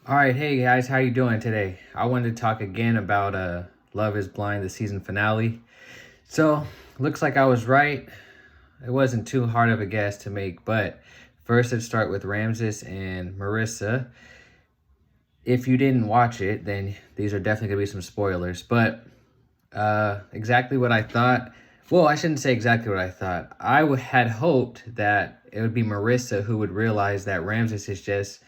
All right, hey guys, how you doing today? I wanted to talk again about Love is Blind, the season finale. So, looks like I was right. It wasn't too hard of a guess to make, but first let's start with Ramses and Marissa. If you didn't watch it, then these are definitely gonna be some spoilers. But exactly what I thought. Well, I shouldn't say exactly what I thought. Had hoped that it would be Marissa who would realize that Ramses is just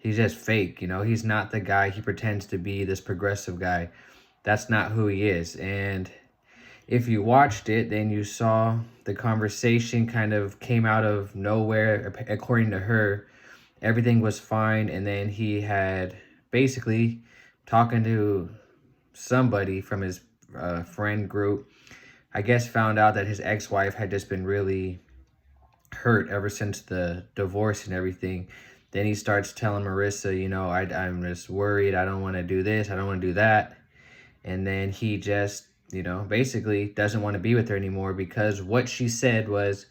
he's just fake. He's not the guy he pretends to be, this progressive guy. That's not who he is. And if you watched it, then you saw the conversation kind of came out of nowhere. According to her, everything was fine. And then he had basically talking to somebody from his friend group, I guess, found out that his ex-wife had just been really hurt ever since the divorce and everything. Then he starts telling Marissa, I'm just worried. I don't want to do this. I don't want to do that. And then he just, basically doesn't want to be with her anymore because what she said was,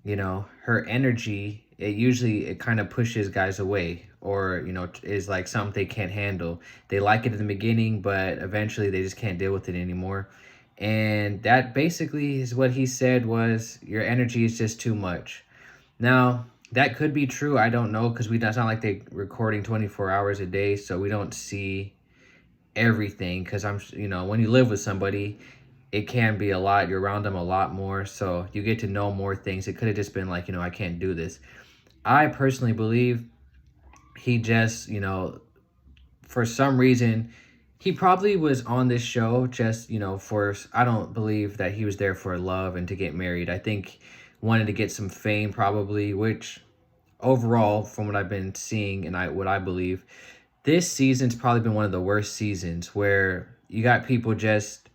her energy, it kind of pushes guys away, or, is like something they can't handle. They like it in the beginning, but eventually they just can't deal with it anymore. And that basically is what he said was, your energy is just too much. Now, that could be true. I don't know, because it's not like they're recording 24 hours a day, so we don't see everything. Because when you live with somebody, it can be a lot. You're around them a lot more, so you get to know more things. It could have just been like, I can't do this. I personally believe he just, for some reason, he probably was on this show just, I don't believe that he was there for love and to get married. I think wanted to get some fame probably, which overall, from what I've been seeing and what I believe, this season's probably been one of the worst seasons where you got people just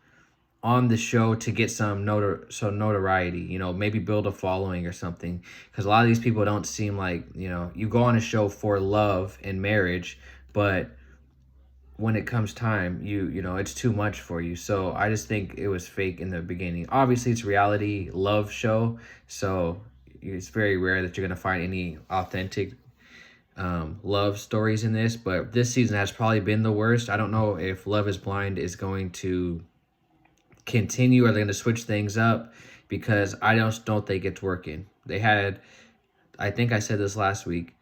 on the show to get some notoriety, maybe build a following or something. Because a lot of these people don't seem like, you go on a show for love and marriage, but when it comes time, it's too much for you. So I just think it was fake in the beginning. Obviously, it's a reality love show, so it's very rare that you're gonna find any authentic love stories in this. But this season has probably been the worst. I don't know if Love is Blind is going to continue, or they're going to switch things up, because I just don't think it's working. They had, I think I said this last week,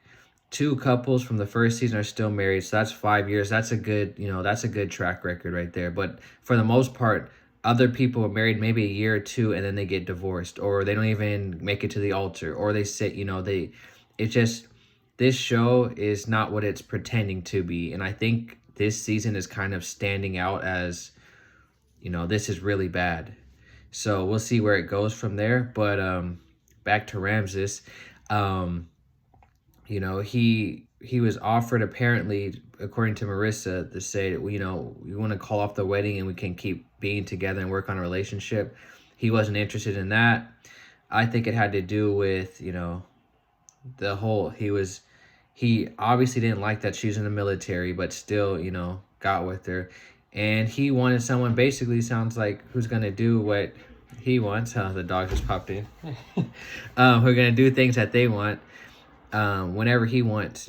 two couples from the first season are still married, so that's 5 years. That's a good, that's a good track record right there. But for the most part, other people are married maybe a year or two and then they get divorced, or they don't even make it to the altar, or they sit, it's just, this show is not what it's pretending to be. And I think this season is kind of standing out as, this is really bad. So we'll see where it goes from there. But back to Ramses. He was offered, apparently, according to Marissa, to say, we want to call off the wedding and we can keep being together and work on a relationship. He wasn't interested in that. I think it had to do with, the whole, he obviously didn't like that she was in the military, but still, got with her. And he wanted someone, basically sounds like, who's going to do what he wants. The dog just popped in. Who are going to do things that they want. Whenever he wants,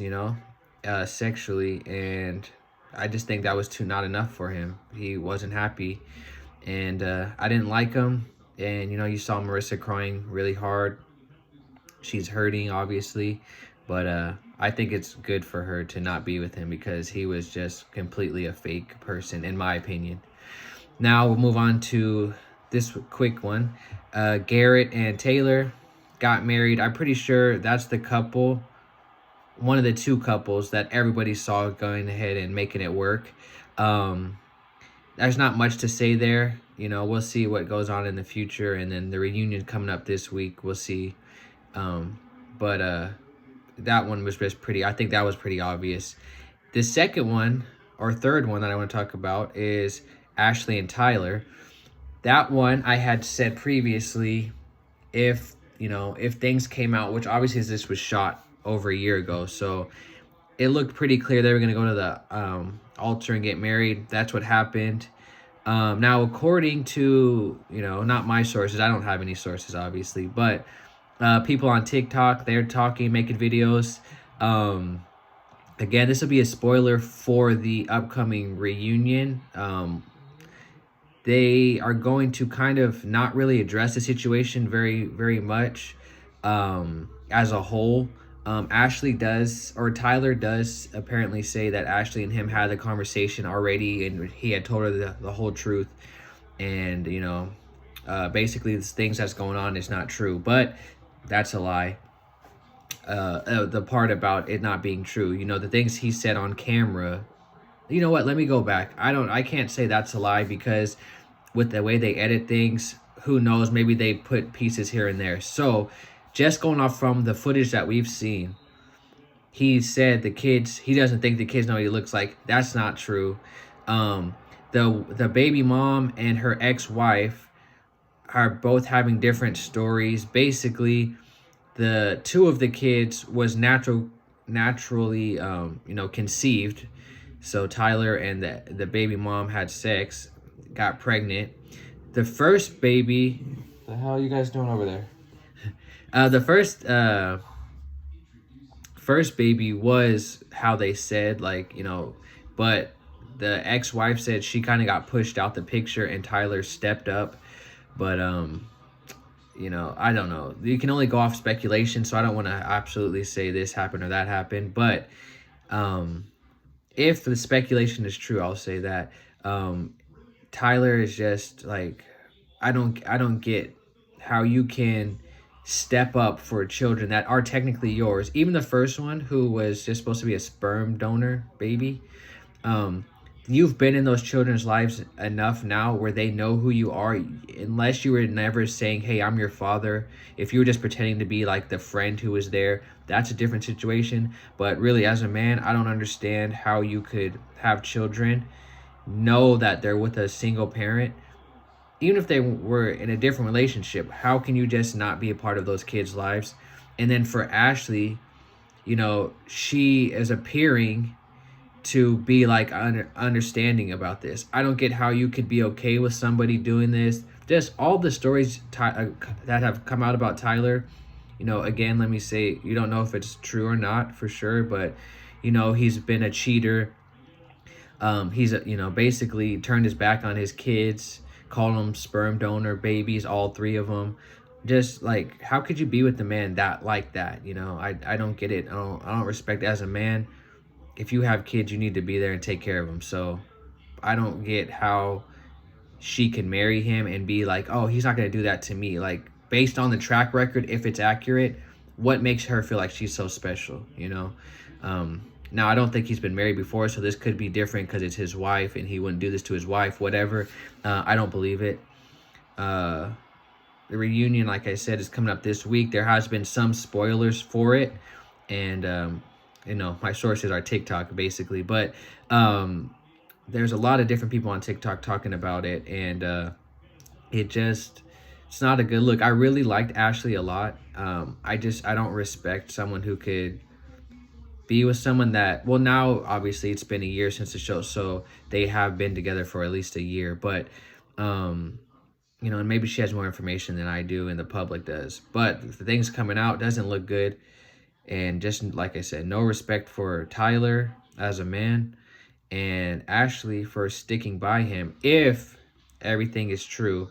sexually. And I just think that was not enough for him. He wasn't happy. And I didn't like him. And, you saw Marissa crying really hard. She's hurting, obviously. But I think it's good for her to not be with him, because he was just completely a fake person, in my opinion. Now we'll move on to this quick one. Garrett and Taylor got married. I'm pretty sure that's the couple, one of the two couples that everybody saw going ahead and making it work. There's not much to say there. We'll see what goes on in the future, and then the reunion coming up this week, we'll see. But that one was just I think that was pretty obvious. The second one, or third one, that I want to talk about is Ashley and Tyler. That one I had said previously, if things came out, which obviously this was shot over a year ago, so it looked pretty clear they were going to go to the altar and get married. That's what happened. Now, according to, not my sources, I don't have any sources, obviously, but people on TikTok, they're talking, making videos. Again, this will be a spoiler for the upcoming reunion. They are going to kind of not really address the situation very much as a whole. Ashley does, or Tyler does apparently say that Ashley and him had a conversation already, and he had told her the whole truth. And, basically, the things that's going on is not true, but that's a lie. The part about it not being true, the things he said on camera. You know what? Let me go back. I can't say that's a lie because with the way they edit things, who knows? Maybe they put pieces here and there. So, just going off from the footage that we've seen, he said he doesn't think the kids know what he looks like. That's not true. The baby mom and her ex-wife are both having different stories. Basically, the two of the kids was naturally conceived. So Tyler and the baby mom had sex, got pregnant. The first baby, the hell are you guys doing over there? The first baby was how they said, but the ex-wife said she kind of got pushed out the picture and Tyler stepped up. But I don't know. You can only go off speculation, so I don't want to absolutely say this happened or that happened. But if the speculation is true, I'll say that Tyler is just like, I don't get how you can step up for children that are technically yours. Even the first one, who was just supposed to be a sperm donor baby, you've been in those children's lives enough now where they know who you are. Unless you were never saying, hey, I'm your father. If you were just pretending to be like the friend who was there, that's a different situation. But really, as a man, I don't understand how you could have children, know that they're with a single parent. Even if they were in a different relationship, how can you just not be a part of those kids' lives? And then for Ashley, she is appearing to be like understanding about this. I don't get how you could be okay with somebody doing this. Just all the stories that have come out about Tyler, again, let me say, you don't know if it's true or not for sure, but he's been a cheater. He's basically turned his back on his kids, called them sperm donor babies, all three of them. Just like, how could you be with the man that like that? I don't get it. I don't respect it as a man. If you have kids, you need to be there and take care of them. So I don't get how she can marry him and be like, oh, he's not going to do that to me. Like, based on the track record, if it's accurate, what makes her feel like she's so special, Now, I don't think he's been married before, so this could be different because it's his wife and he wouldn't do this to his wife, whatever. I don't believe it. The reunion, like I said, is coming up this week. There has been some spoilers for it. And, my sources are TikTok, basically. But there's a lot of different people on TikTok talking about it. And it's not a good look. I really liked Ashley a lot. I don't respect someone who could be with someone that, well, now obviously it's been a year since the show, so they have been together for at least a year. But and maybe she has more information than I do and the public does. But the things coming out doesn't look good. And just like I said, no respect for Tyler as a man, and Ashley for sticking by him. If everything is true,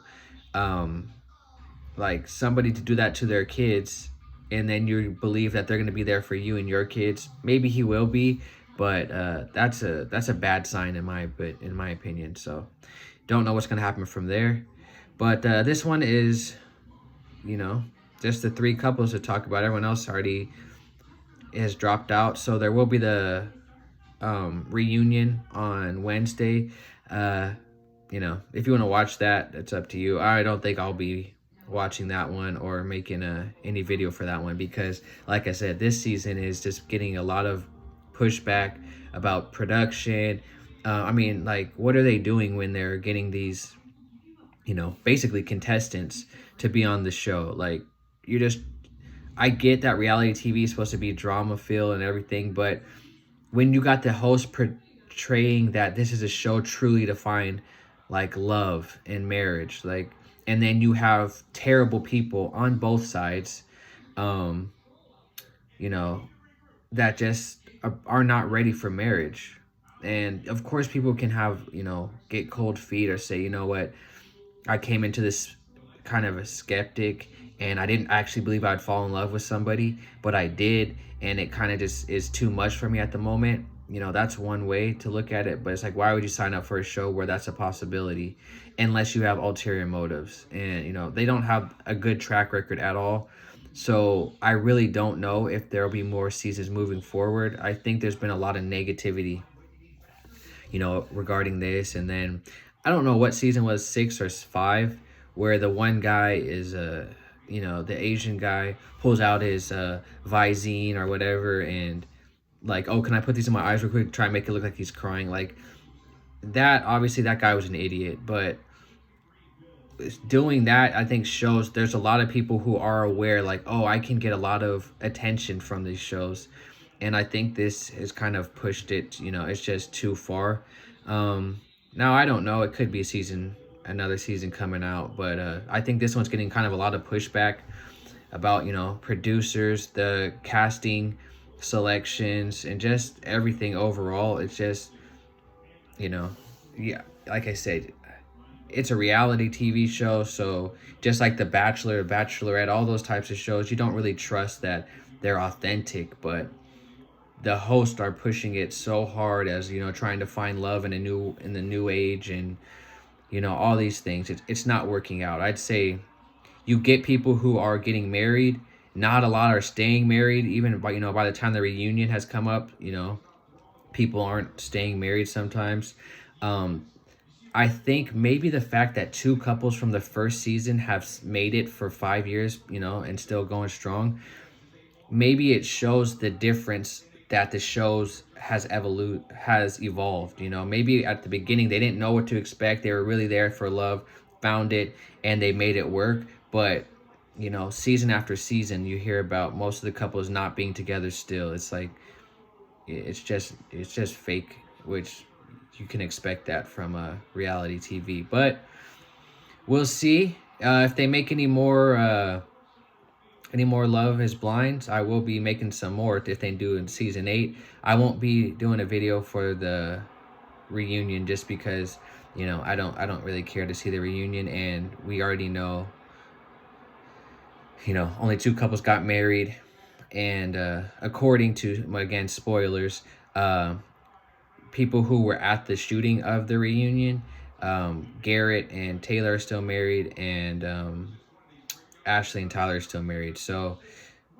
like somebody to do that to their kids, and then you believe that they're going to be there for you and your kids, maybe he will be, but that's a bad sign in my opinion. So don't know what's going to happen from there. But this one is, just the three couples to talk about. Everyone else already has dropped out. So there will be the reunion on Wednesday. If you want to watch that, it's up to you. I don't think I'll be watching that one or making any video for that one because, like I said, this season is just getting a lot of pushback about production. What are they doing when they're getting these, basically contestants to be on the show? Like, I get that reality TV is supposed to be drama filled and everything, but when you got the host portraying that this is a show truly to find like love and marriage, and then you have terrible people on both sides, that just are not ready for marriage. And of course, people can have, get cold feet or say, you know what, I came into this kind of a skeptic and I didn't actually believe I'd fall in love with somebody, but I did. And it kind of just is too much for me at the moment. That's one way to look at it. But it's like, why would you sign up for a show where that's a possibility unless you have ulterior motives? And, they don't have a good track record at all. So I really don't know if there'll be more seasons moving forward. I think there's been a lot of negativity, regarding this. And then I don't know what season was, 6 or 5, where the one guy is the Asian guy pulls out his Visine or whatever, and like, oh, can I put these in my eyes real quick? Try and make it look like he's crying. Like that, obviously that guy was an idiot, but doing that, I think, shows there's a lot of people who are aware, like, oh, I can get a lot of attention from these shows. And I think this has kind of pushed it, it's just too far. Now I don't know, it could be another season coming out, but I think this one's getting kind of a lot of pushback about, producers, the casting selections, and just everything overall. It's just, yeah, like I said, it's a reality TV show, so just like The Bachelor, Bachelorette, all those types of shows, you don't really trust that they're authentic, but the hosts are pushing it so hard as, trying to find love in the new age, and all these things. It's not working out. I'd say you get people who are getting married, not a lot are staying married, even by the time the reunion has come up, people aren't staying married sometimes. I think maybe the fact that 2 couples from the first season have made it for 5 years, and still going strong, maybe it shows the difference that the shows has evolved. Maybe at the beginning they didn't know what to expect. They were really there for love, found it, and they made it work. But season after season, you hear about most of the couples not being together still. It's like it's just fake, which you can expect that from reality TV. But we'll see if they make any more Love is Blind. I will be making some more if they do in season 8. I won't be doing a video for the reunion just because I don't really care to see the reunion, and we already know only 2 couples got married, and according to, again, spoilers, people who were at the shooting of the reunion, Garrett and Taylor are still married, and Ashley and Tyler are still married. So,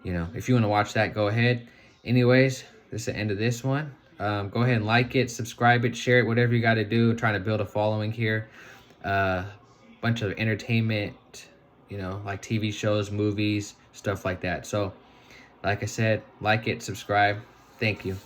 if you want to watch that, go ahead. Anyways, this is the end of this one. Go ahead and like it, subscribe it, share it, whatever you got to do. Trying to build a following here. Bunch of entertainment, like TV shows, movies, stuff like that. So, like I said, like it, subscribe. Thank you.